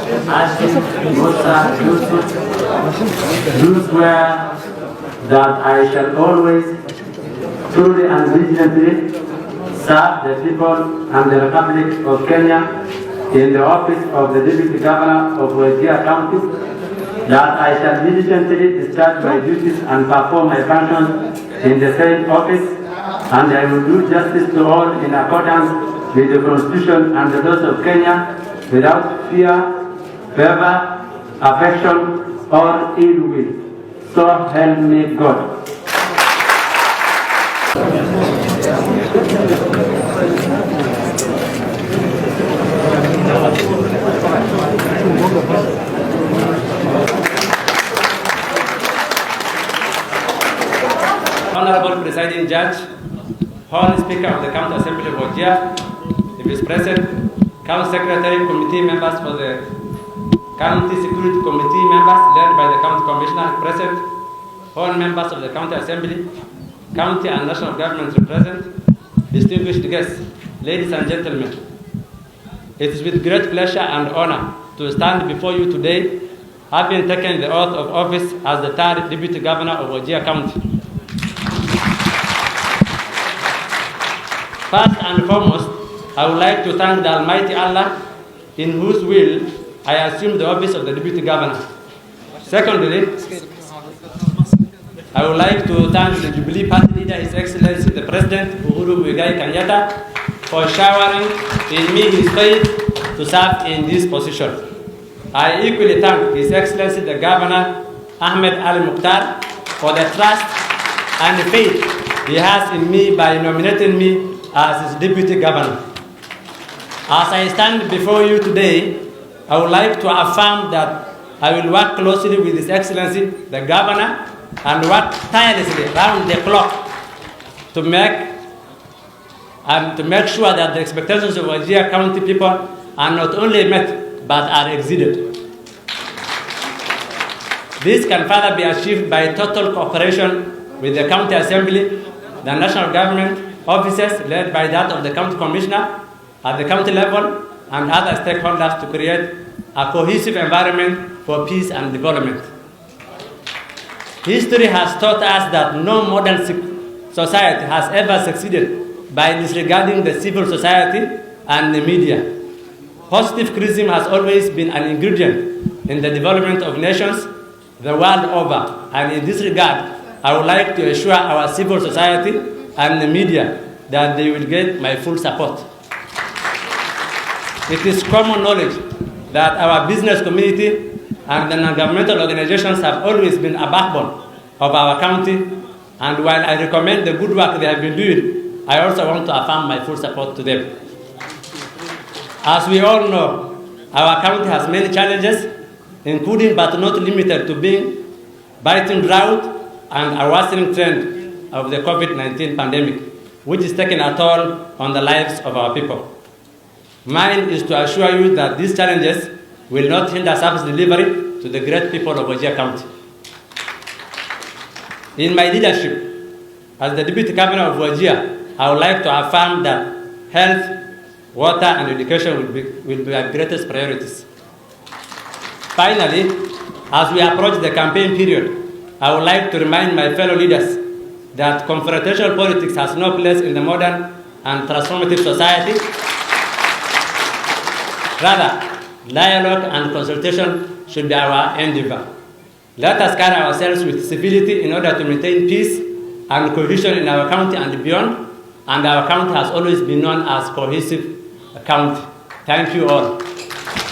Ashim Musa Yusuf, do swear that I shall always truly and diligently serve the people and the Republic of Kenya in the office of the Deputy Governor of Wajir County, that I shall diligently discharge my duties and perform my functions in the same office, and I will do justice to all in accordance with the Constitution and the laws of Kenya without fear, favor, affection, or ill will. So help me God. Honorable Presiding Judge, Honorable Speaker of the County Assembly of Wajir, if is present, County Secretary, Committee members for the County Security Committee members led by the County Commissioner present, all members of the County Assembly, County and National Governments present, distinguished guests, ladies and gentlemen. It is with great pleasure and honor to stand before you today, having taken the oath of office as the third Deputy Governor of Wajir County. First and foremost, I would like to thank the Almighty Allah, in whose will I assumed the office of the Deputy Governor. Secondly, I would like to thank the Jubilee Party leader, His Excellency the President Uhuru Muigai Kenyatta, for showering in me his faith to serve in this position. I equally thank His Excellency the Governor Ahmed Ali Mukhtar for the trust and the faith he has in me by nominating me as his Deputy Governor. As I stand before you today, I would like to affirm that I will work closely with His Excellency the Governor and work tirelessly round the clock to make sure that the expectations of Wajir County people are not only met but are exceeded. This can further be achieved by total cooperation with the County Assembly, the national government, officers led by that of the County Commissioner at the county level, and other stakeholders to create a cohesive environment for peace and development. History has taught us that no modern society has ever succeeded by disregarding the civil society and the media. Positive criticism has always been an ingredient in the development of nations the world over, and in this regard, I would like to assure our civil society and the media that they will get my full support. It is common knowledge that our business community and the non-governmental organizations have always been a backbone of our county, and while I recommend the good work they have been doing, I also want to affirm my full support to them. As we all know, our county has many challenges, including but not limited to being biting drought and a worsening trend of the COVID-19 pandemic, which is taking a toll on the lives of our people. Mine is to assure you that these challenges will not hinder service delivery to the great people of Wajir County. In my leadership as the Deputy Governor of Wajir, I would like to affirm that health, water, and education will be our greatest priorities. Finally, as we approach the campaign period, I would like to remind my fellow leaders that confrontational politics has no place in the modern and transformative society. Rather, dialogue and consultation should be our endeavor. Let us carry ourselves with civility in order to maintain peace and cohesion in our county and beyond, and our county has always been known as cohesive county. Thank you all.